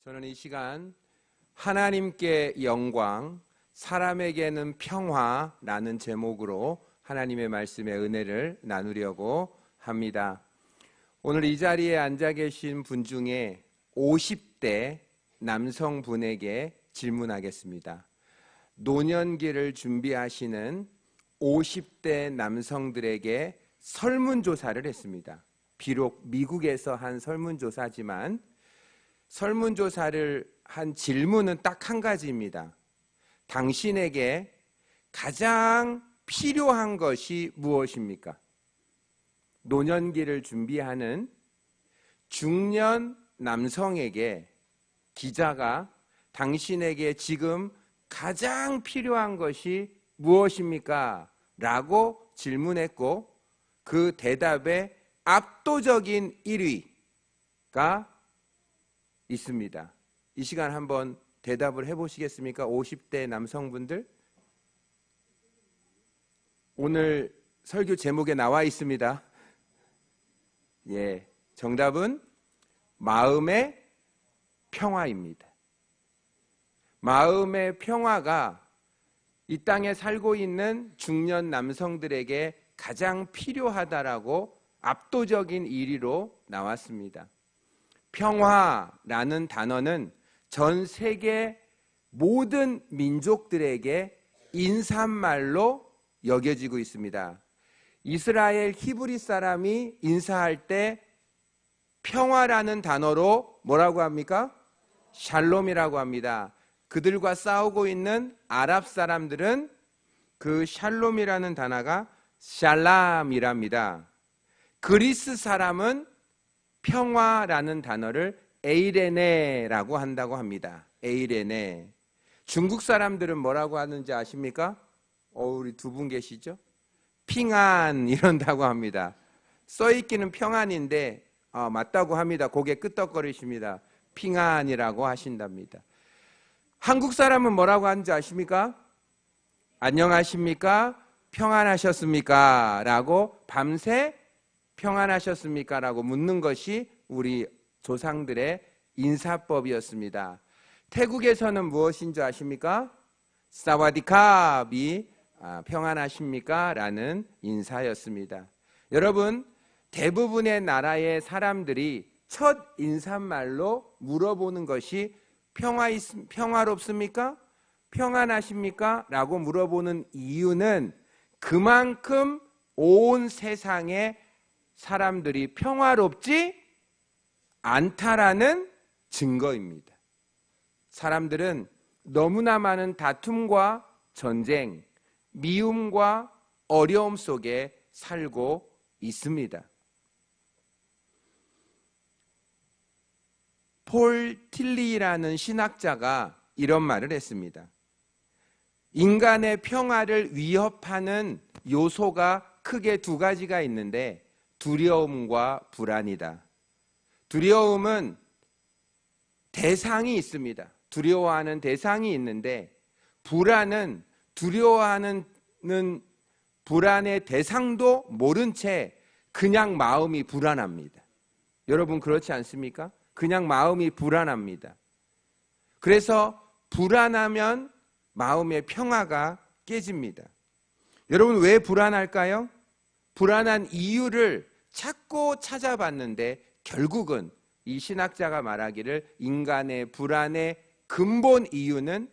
저는 이 시간 하나님께 영광, 사람에게는 평화라는 제목으로 하나님의 말씀의 은혜를 나누려고 합니다. 오늘 이 자리에 앉아 계신 분 중에 50대 남성분에게 질문하겠습니다. 노년기를 준비하시는 50대 남성들에게 설문조사를 했습니다. 비록 미국에서 한 설문조사지만 설문조사를 한 질문은 딱 한 가지입니다. 당신에게 가장 필요한 것이 무엇입니까? 노년기를 준비하는 중년 남성에게 기자가 당신에게 지금 가장 필요한 것이 무엇입니까? 라고 질문했고 그 대답에 압도적인 1위가 있습니다. 이 시간 한번 대답을 해보시겠습니까? 50대 남성분들. 오늘 설교 제목에 나와 있습니다. 정답은 마음의 평화입니다. 마음의 평화가 이 땅에 살고 있는 중년 남성들에게 가장 필요하다라고 압도적인 1위로 나왔습니다. 평화라는 단어는 전 세계 모든 민족들에게 인사말로 여겨지고 있습니다. 이스라엘 히브리 사람이 인사할 때 평화라는 단어로 뭐라고 합니까? 샬롬이라고 합니다. 그들과 싸우고 있는 아랍 사람들은 그 샬롬이라는 단어가 샬람이랍니다. 그리스 사람은 평화라는 단어를 에이레네라고 한다고 합니다. 에이레네. 중국 사람들은 뭐라고 하는지 아십니까? 우리 두 분 계시죠? 핑안 이런다고 합니다. 써있기는 평안인데 맞다고 합니다. 고개 끄덕거리십니다. 핑안이라고 하신답니다. 한국 사람은 뭐라고 하는지 아십니까? 안녕하십니까? 평안하셨습니까? 라고 밤새 평안하셨습니까? 라고 묻는 것이 우리 조상들의 인사법이었습니다. 태국에서는 무엇인지 아십니까? 사와디캅이 평안하십니까? 라는 인사였습니다. 여러분, 대부분의 나라의 사람들이 첫 인사말로 물어보는 것이 평화롭습니까? 평안하십니까? 라고 물어보는 이유는 그만큼 온 세상에 사람들이 평화롭지 않다라는 증거입니다. 사람들은 너무나 많은 다툼과 전쟁, 미움과 어려움 속에 살고 있습니다. 폴 틸리라는 신학자가 이런 말을 했습니다. 인간의 평화를 위협하는 요소가 크게 두 가지가 있는데 두려움과 불안이다. 두려움은 대상이 있습니다. 두려워하는 대상이 있는데 불안은 두려워하는 불안의 대상도 모른 채 그냥 마음이 불안합니다. 여러분 그렇지 않습니까? 그냥 마음이 불안합니다. 그래서 불안하면 마음의 평화가 깨집니다. 여러분 왜 불안할까요? 불안한 이유를 찾고 찾아봤는데 결국은 이 신학자가 말하기를 인간의 불안의 근본 이유는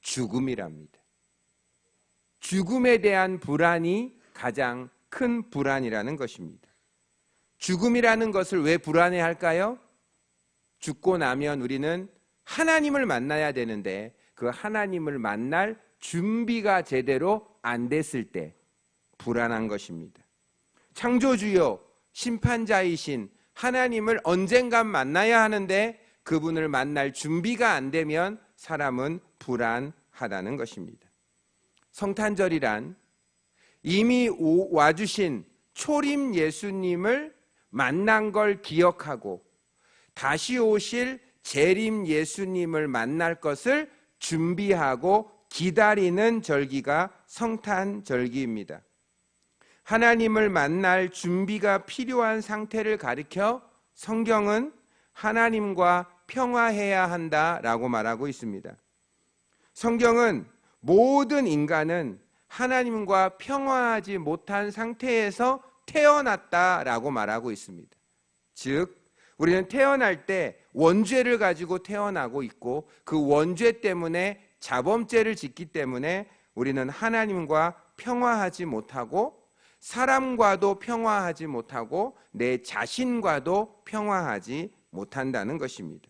죽음이랍니다. 죽음에 대한 불안이 가장 큰 불안이라는 것입니다. 죽음이라는 것을 왜 불안해할까요? 죽고 나면 우리는 하나님을 만나야 되는데 그 하나님을 만날 준비가 제대로 안 됐을 때 불안한 것입니다. 창조주요 심판자이신 하나님을 언젠간 만나야 하는데 그분을 만날 준비가 안 되면 사람은 불안하다는 것입니다. 성탄절이란 이미 와주신 초림 예수님을 만난 걸 기억하고 다시 오실 재림 예수님을 만날 것을 준비하고 기다리는 절기가 성탄절기입니다. 하나님을 만날 준비가 필요한 상태를 가리켜 성경은 하나님과 평화해야 한다라고 말하고 있습니다. 성경은 모든 인간은 하나님과 평화하지 못한 상태에서 태어났다라고 말하고 있습니다. 즉, 우리는 태어날 때 원죄를 가지고 태어나고 있고 그 원죄 때문에 자범죄를 짓기 때문에 우리는 하나님과 평화하지 못하고 사람과도 평화하지 못하고 내 자신과도 평화하지 못한다는 것입니다.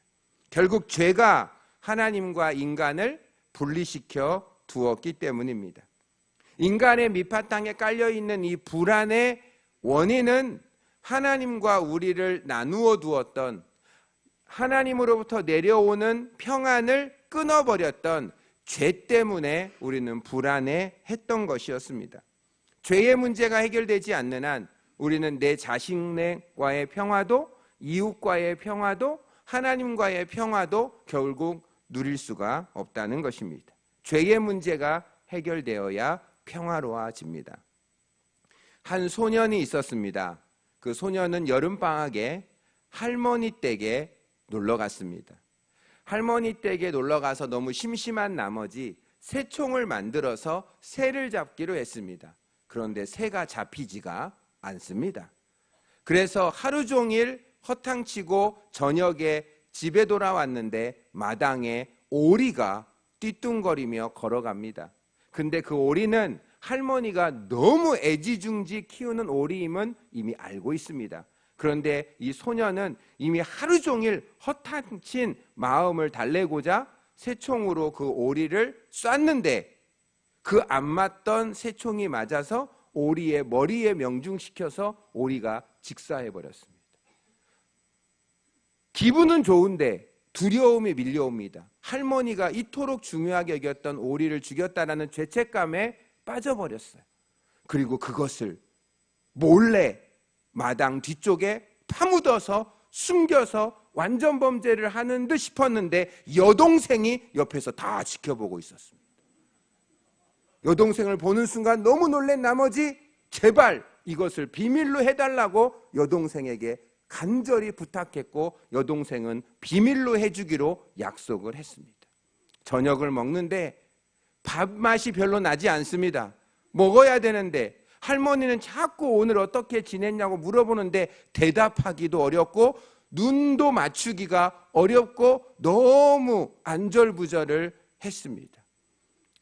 결국 죄가 하나님과 인간을 분리시켜 두었기 때문입니다. 인간의 밑바탕에 깔려있는 이 불안의 원인은 하나님과 우리를 나누어 두었던, 하나님으로부터 내려오는 평안을 끊어버렸던 죄 때문에 우리는 불안해했던 것이었습니다. 죄의 문제가 해결되지 않는 한 우리는 내 자신과의 평화도, 이웃과의 평화도, 하나님과의 평화도 결국 누릴 수가 없다는 것입니다. 죄의 문제가 해결되어야 평화로워집니다. 한 소년이 있었습니다. 그 소년은 여름방학에 할머니 댁에 놀러 갔습니다. 할머니 댁에 놀러 가서 너무 심심한 나머지 새총을 만들어서 새를 잡기로 했습니다. 그런데 새가 잡히지가 않습니다. 그래서 하루 종일 허탕치고 저녁에 집에 돌아왔는데 마당에 오리가 띠뚱거리며 걸어갑니다. 근데 그 오리는 할머니가 너무 애지중지 키우는 오리임은 이미 알고 있습니다. 그런데 이 소년은 이미 하루 종일 허탕친 마음을 달래고자 새총으로 그 오리를 쐈는데 그 안 맞던 새총이 맞아서 오리의 머리에 명중시켜서 오리가 직사해버렸습니다. 기분은 좋은데 두려움이 밀려옵니다. 할머니가 이토록 중요하게 여겼던 오리를 죽였다라는 죄책감에 빠져버렸어요. 그리고 그것을 몰래 마당 뒤쪽에 파묻어서 숨겨서 완전 범죄를 하는 듯 싶었는데 여동생이 옆에서 다 지켜보고 있었습니다. 여동생을 보는 순간 너무 놀란 나머지 제발 이것을 비밀로 해달라고 여동생에게 간절히 부탁했고 여동생은 비밀로 해주기로 약속을 했습니다. 저녁을 먹는데 밥맛이 별로 나지 않습니다. 먹어야 되는데 할머니는 자꾸 오늘 어떻게 지냈냐고 물어보는데 대답하기도 어렵고 눈도 맞추기가 어렵고 너무 안절부절을 했습니다.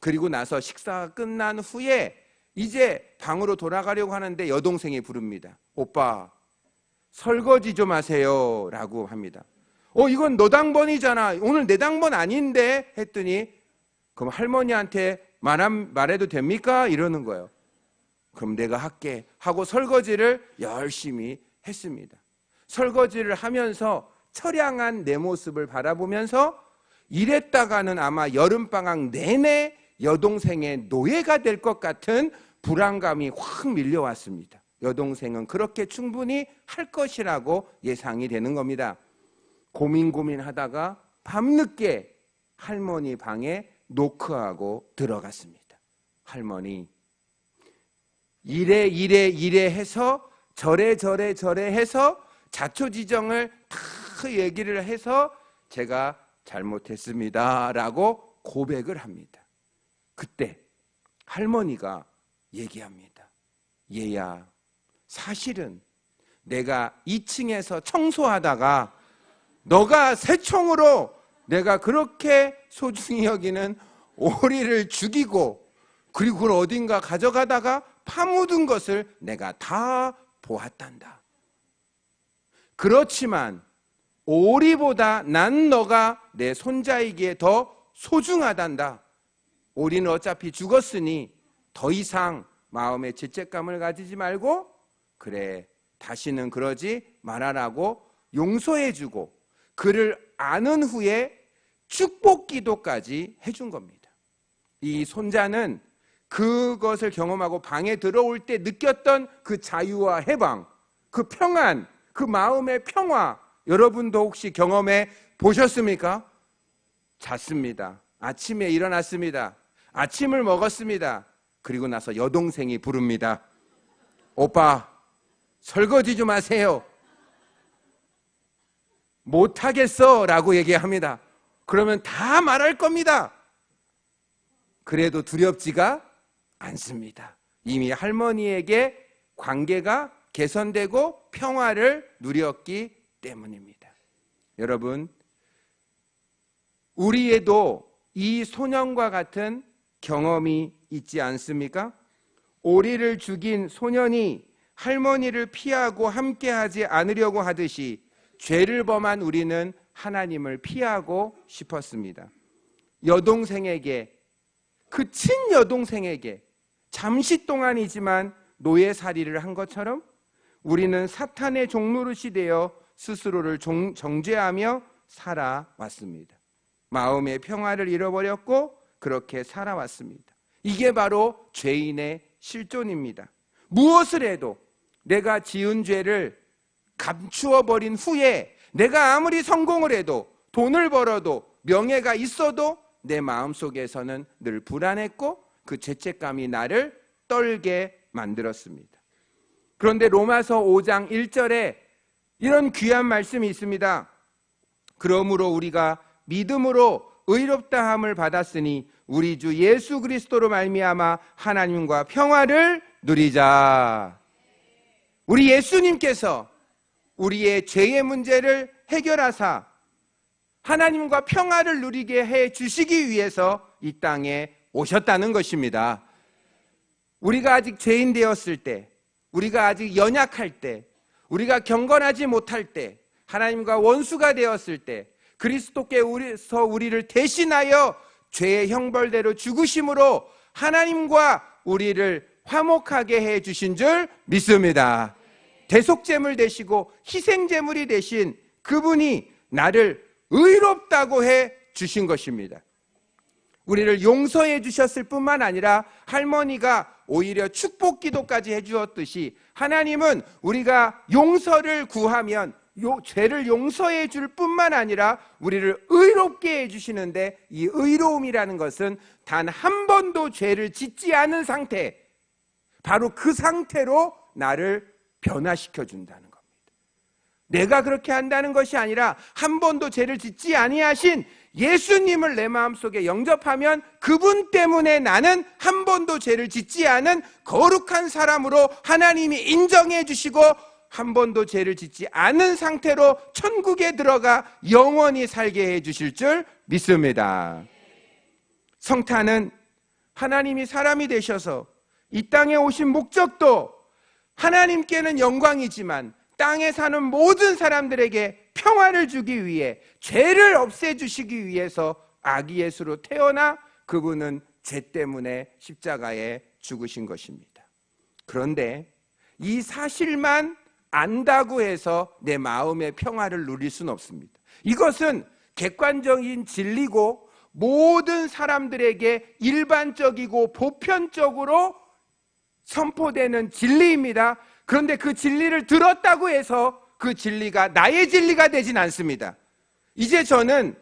그리고 나서 식사가 끝난 후에 이제 방으로 돌아가려고 하는데 여동생이 부릅니다. 오빠, 설거지 좀 하세요 라고 합니다. 이건 너 당번이잖아. 오늘 내 당번 아닌데 했더니 그럼 할머니한테 말해도 됩니까? 이러는 거예요. 그럼 내가 할게 하고 설거지를 열심히 했습니다. 설거지를 하면서 처량한 내 모습을 바라보면서 이랬다가는 아마 여름방학 내내 여동생의 노예가 될 것 같은 불안감이 확 밀려왔습니다. 여동생은 그렇게 충분히 할 것이라고 예상이 되는 겁니다. 고민하다가 밤늦게 할머니 방에 노크하고 들어갔습니다. 할머니, 이래 해서 저래 해서 자초지정을 다 얘기를 해서 제가 잘못했습니다 라고 고백을 합니다. 그때 할머니가 얘기합니다. 얘야, 사실은 내가 2층에서 청소하다가 너가 새총으로 내가 그렇게 소중히 여기는 오리를 죽이고 그리고 그걸 어딘가 가져가다가 파묻은 것을 내가 다 보았단다. 그렇지만 오리보다 난 너가 내 손자이기에 더 소중하단다. 오리는 어차피 죽었으니 더 이상 마음에 죄책감을 가지지 말고 그래 다시는 그러지 말아라고 용서해주고 그를 아는 후에 축복 기도까지 해준 겁니다. 이 손자는 그것을 경험하고 방에 들어올 때 느꼈던 그 자유와 해방, 그 평안, 그 마음의 평화 여러분도 혹시 경험해 보셨습니까? 잤습니다. 아침에 일어났습니다. 아침을 먹었습니다. 그리고 나서 여동생이 부릅니다. 오빠, 설거지 좀 하세요. 못하겠어 라고 얘기합니다. 그러면 다 말할 겁니다. 그래도 두렵지가 않습니다. 이미 할머니에게 관계가 개선되고 평화를 누렸기 때문입니다. 여러분, 우리에도 이 소년과 같은 경험이 있지 않습니까? 오리를 죽인 소년이 할머니를 피하고 함께하지 않으려고 하듯이 죄를 범한 우리는 하나님을 피하고 싶었습니다. 여동생에게, 그 친여동생에게 잠시 동안이지만 노예살이를 한 것처럼 우리는 사탄의 종노릇이 되어 스스로를 정죄하며 살아왔습니다. 마음의 평화를 잃어버렸고 그렇게 살아왔습니다. 이게 바로 죄인의 실존입니다. 무엇을 해도 내가 지은 죄를 감추어 버린 후에 내가 아무리 성공을 해도 돈을 벌어도 명예가 있어도 내 마음속에서는 늘 불안했고 그 죄책감이 나를 떨게 만들었습니다. 그런데 로마서 5장 1절에 이런 귀한 말씀이 있습니다. 그러므로 우리가 믿음으로 의롭다함을 받았으니 우리 주 예수 그리스도로 말미암아 하나님과 평화를 누리자. 우리 예수님께서 우리의 죄의 문제를 해결하사 하나님과 평화를 누리게 해 주시기 위해서 이 땅에 오셨다는 것입니다. 우리가 아직 죄인 되었을 때, 우리가 아직 연약할 때, 우리가 경건하지 못할 때, 하나님과 원수가 되었을 때 그리스도께서 우리를 대신하여 죄의 형벌대로 죽으심으로 하나님과 우리를 화목하게 해 주신 줄 믿습니다. 대속제물 되시고 희생제물이 되신 그분이 나를 의롭다고 해 주신 것입니다. 우리를 용서해 주셨을 뿐만 아니라 할머니가 오히려 축복 기도까지 해 주었듯이 하나님은 우리가 용서를 구하면 죄를 용서해 줄 뿐만 아니라 우리를 의롭게 해 주시는데, 이 의로움이라는 것은 단 한 번도 죄를 짓지 않은 상태, 바로 그 상태로 나를 변화시켜 준다는 겁니다. 내가 그렇게 한다는 것이 아니라 한 번도 죄를 짓지 아니하신 예수님을 내 마음속에 영접하면 그분 때문에 나는 한 번도 죄를 짓지 않은 거룩한 사람으로 하나님이 인정해 주시고 한 번도 죄를 짓지 않은 상태로 천국에 들어가 영원히 살게 해 주실 줄 믿습니다. 성탄은 하나님이 사람이 되셔서 이 땅에 오신 목적도 하나님께는 영광이지만 땅에 사는 모든 사람들에게 평화를 주기 위해, 죄를 없애주시기 위해서 아기 예수로 태어나 그분은 죄 때문에 십자가에 죽으신 것입니다. 그런데 이 사실만 안다고 해서 내 마음의 평화를 누릴 수는 없습니다. 이것은 객관적인 진리고 모든 사람들에게 일반적이고 보편적으로 선포되는 진리입니다. 그런데 그 진리를 들었다고 해서 그 진리가 나의 진리가 되진 않습니다. 이제 저는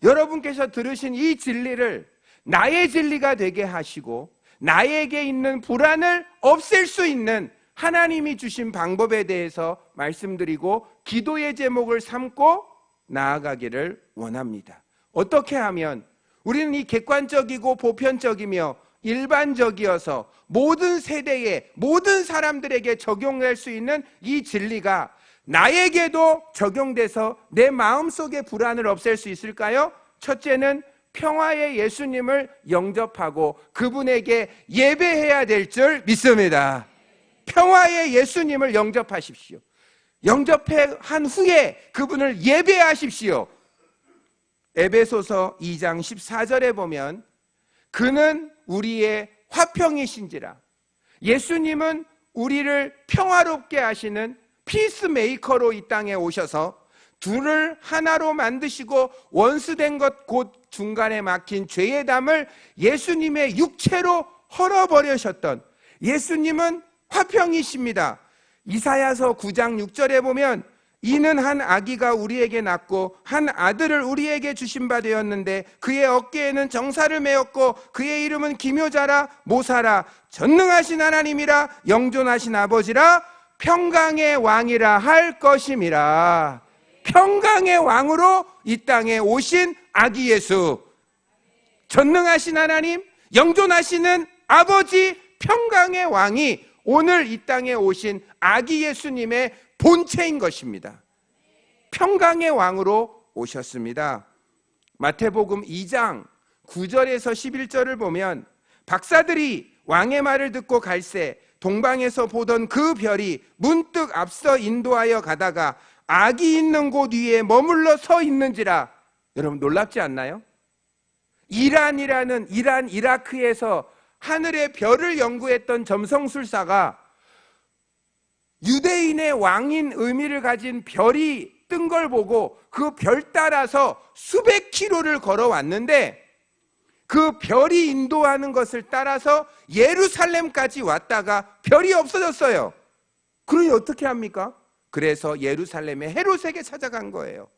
여러분께서 들으신 이 진리를 나의 진리가 되게 하시고 나에게 있는 불안을 없앨 수 있는 하나님이 주신 방법에 대해서 말씀드리고 기도의 제목을 삼고 나아가기를 원합니다. 어떻게 하면 우리는 이 객관적이고 보편적이며 일반적이어서 모든 세대에 모든 사람들에게 적용될 수 있는 이 진리가 나에게도 적용돼서 내 마음속의 불안을 없앨 수 있을까요? 첫째는 평화의 예수님을 영접하고 그분에게 예배해야 될 줄 믿습니다. 평화의 예수님을 영접하십시오. 영접한 후에 그분을 예배하십시오. 에베소서 2장 14절에 보면 그는 우리의 화평이신지라. 예수님은 우리를 평화롭게 하시는 피스메이커로 이 땅에 오셔서 둘을 하나로 만드시고 원수된 것 곧 중간에 막힌 죄의 담을 예수님의 육체로 헐어버리셨던 예수님은 화평이십니다. 이사야서 9장 6절에 보면 이는 한 아기가 우리에게 낳고 한 아들을 우리에게 주신 바 되었는데 그의 어깨에는 정사를 메었고 그의 이름은 기묘자라 모사라 전능하신 하나님이라 영존하신 아버지라 평강의 왕이라 할 것임이라. 평강의 왕으로 이 땅에 오신 아기 예수, 전능하신 하나님, 영존하시는 아버지, 평강의 왕이 오늘 이 땅에 오신 아기 예수님의 본체인 것입니다. 평강의 왕으로 오셨습니다. 마태복음 2장 9절에서 11절을 보면 박사들이 왕의 말을 듣고 갈새 동방에서 보던 그 별이 문득 앞서 인도하여 가다가 아기 있는 곳 위에 머물러 서 있는지라. 여러분 놀랍지 않나요? 이란, 이라크에서 하늘의 별을 연구했던 점성술사가 유대인의 왕인 의미를 가진 별이 뜬 걸 보고 그 별 따라서 수백 킬로를 걸어왔는데 그 별이 인도하는 것을 따라서 예루살렘까지 왔다가 별이 없어졌어요. 그러니 어떻게 합니까? 그래서 예루살렘의 헤롯에게 찾아간 거예요.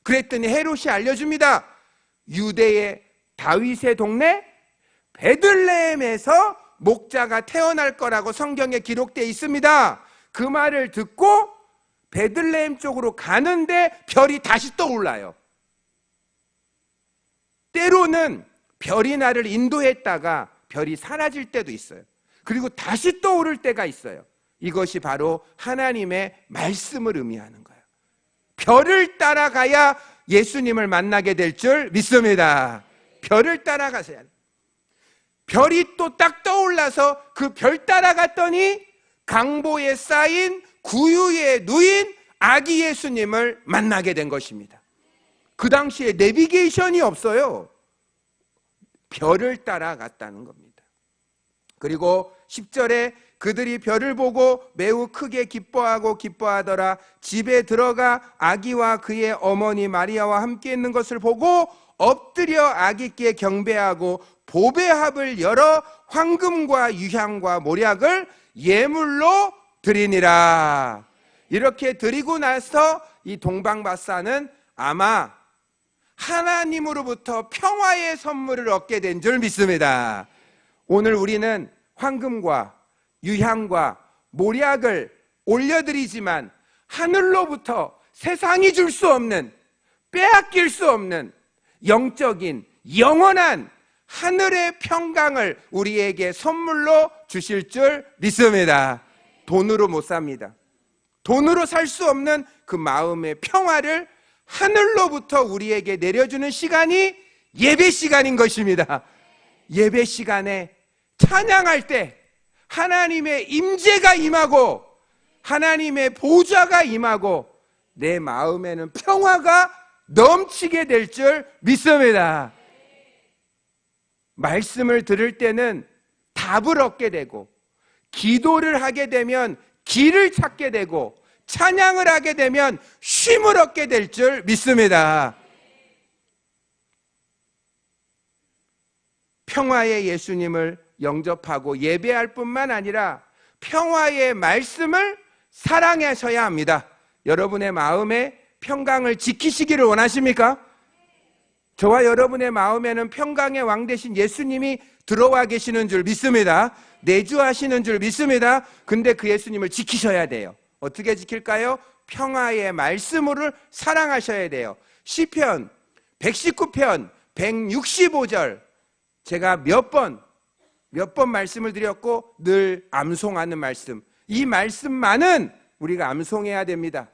그랬더니 헤롯이 알려줍니다. 유대의 다윗의 동네 베들레헴에서 목자가 태어날 거라고 성경에 기록되어 있습니다. 그 말을 듣고 베들레헴 쪽으로 가는데 별이 다시 떠올라요. 때로는 별이 나를 인도했다가 별이 사라질 때도 있어요. 그리고 다시 떠오를 때가 있어요. 이것이 바로 하나님의 말씀을 의미하는 거예요. 별을 따라가야 예수님을 만나게 될 줄 믿습니다. 별을 따라가세요. 별이 또 딱 떠올라서 그 별 따라갔더니 강보에 쌓인 구유에 누인 아기 예수님을 만나게 된 것입니다. 그 당시에 내비게이션이 없어요. 별을 따라갔다는 겁니다. 그리고 10절에 그들이 별을 보고 매우 크게 기뻐하더라. 집에 들어가 아기와 그의 어머니 마리아와 함께 있는 것을 보고 엎드려 아기께 경배하고 보배합을 열어 황금과 유향과 몰약을 예물로 드리니라. 이렇게 드리고 나서 이 동방박사는 아마 하나님으로부터 평화의 선물을 얻게 된 줄 믿습니다. 오늘 우리는 황금과 유향과 몰약을 올려드리지만 하늘로부터 세상이 줄 수 없는, 빼앗길 수 없는 영적인 영원한 하늘의 평강을 우리에게 선물로 주실 줄 믿습니다. 돈으로 못 삽니다. 돈으로 살 수 없는 그 마음의 평화를 하늘로부터 우리에게 내려주는 시간이 예배 시간인 것입니다. 예배 시간에 찬양할 때 하나님의 임재가 임하고 하나님의 보좌가 임하고 내 마음에는 평화가 넘치게 될 줄 믿습니다. 말씀을 들을 때는 답을 얻게 되고 기도를 하게 되면 길을 찾게 되고 찬양을 하게 되면 쉼을 얻게 될 줄 믿습니다. 평화의 예수님을 영접하고 예배할 뿐만 아니라 평화의 말씀을 사랑하셔야 합니다. 여러분의 마음에 평강을 지키시기를 원하십니까? 저와 여러분의 마음에는 평강의 왕 되신 예수님이 들어와 계시는 줄 믿습니다. 내주하시는 줄 믿습니다. 근데 그 예수님을 지키셔야 돼요. 어떻게 지킬까요? 평화의 말씀으로 사랑하셔야 돼요. 시편 119편 165절 제가 몇 번 말씀을 드렸고 늘 암송하는 말씀, 이 말씀만은 우리가 암송해야 됩니다.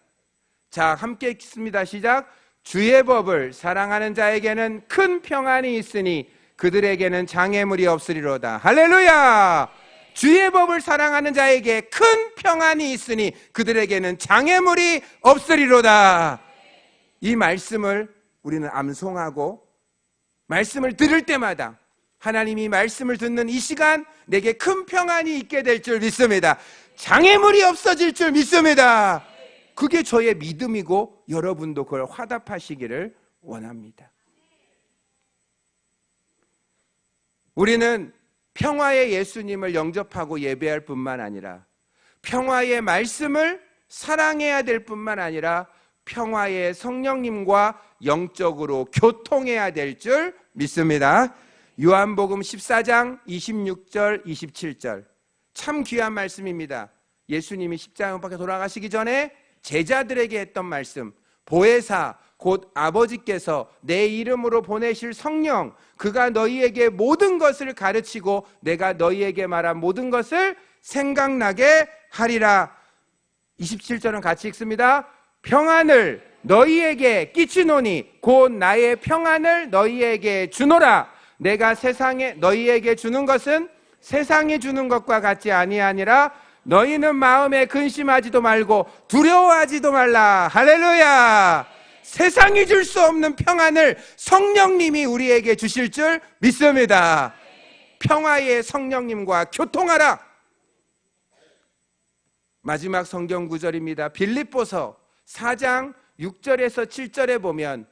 자, 함께 읽습니다. 시작. 주의 법을 사랑하는 자에게는 큰 평안이 있으니 그들에게는 장애물이 없으리로다. 할렐루야. 주의 법을 사랑하는 자에게 큰 평안이 있으니 그들에게는 장애물이 없으리로다. 이 말씀을 우리는 암송하고 말씀을 들을 때마다 하나님이 말씀을 듣는 이 시간 내게 큰 평안이 있게 될 줄 믿습니다. 장애물이 없어질 줄 믿습니다. 그게 저의 믿음이고 여러분도 그걸 화답하시기를 원합니다. 우리는 평화의 예수님을 영접하고 예배할 뿐만 아니라 평화의 말씀을 사랑해야 될 뿐만 아니라 평화의 성령님과 영적으로 교통해야 될 줄 믿습니다. 요한복음 14장 26절 27절 참 귀한 말씀입니다. 예수님이 십자가 못 박혀 돌아가시기 전에 제자들에게 했던 말씀, 보혜사 곧 아버지께서 내 이름으로 보내실 성령, 그가 너희에게 모든 것을 가르치고 내가 너희에게 말한 모든 것을 생각나게 하리라. 27절은 같이 읽습니다. 평안을 너희에게 끼치노니 곧 나의 평안을 너희에게 주노라. 내가 세상에 너희에게 주는 것은 세상이 주는 것과 같지 아니하니라. 너희는 마음에 근심하지도 말고 두려워하지도 말라. 할렐루야. 세상이 줄 수 없는 평안을 성령님이 우리에게 주실 줄 믿습니다. 평화의 성령님과 교통하라. 마지막 성경 구절입니다. 빌립보서 4장 6절에서 7절에 보면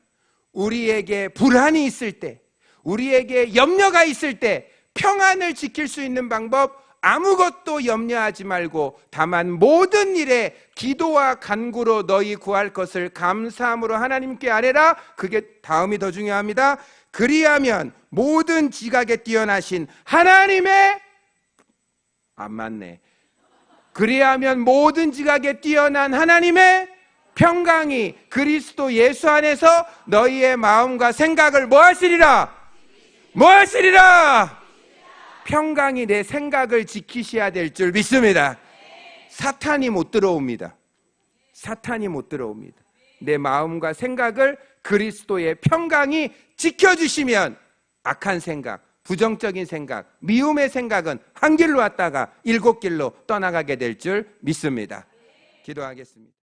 우리에게 불안이 있을 때, 우리에게 염려가 있을 때 평안을 지킬 수 있는 방법, 아무것도 염려하지 말고 다만 모든 일에 기도와 간구로 너희 구할 것을 감사함으로 하나님께 아뢰라. 그게 다음이 더 중요합니다. 그리하면 모든 지각에 뛰어나신 하나님의 안 맞네. 그리하면 모든 지각에 뛰어난 하나님의 평강이 그리스도 예수 안에서 너희의 마음과 생각을 뭐 하시리라? 뭐 하시리라? 평강이 내 생각을 지키셔야 될 줄 믿습니다. 사탄이 못 들어옵니다. 사탄이 못 들어옵니다. 내 마음과 생각을 그리스도의 평강이 지켜주시면 악한 생각, 부정적인 생각, 미움의 생각은 한 길로 왔다가 7길로 떠나가게 될 줄 믿습니다. 기도하겠습니다.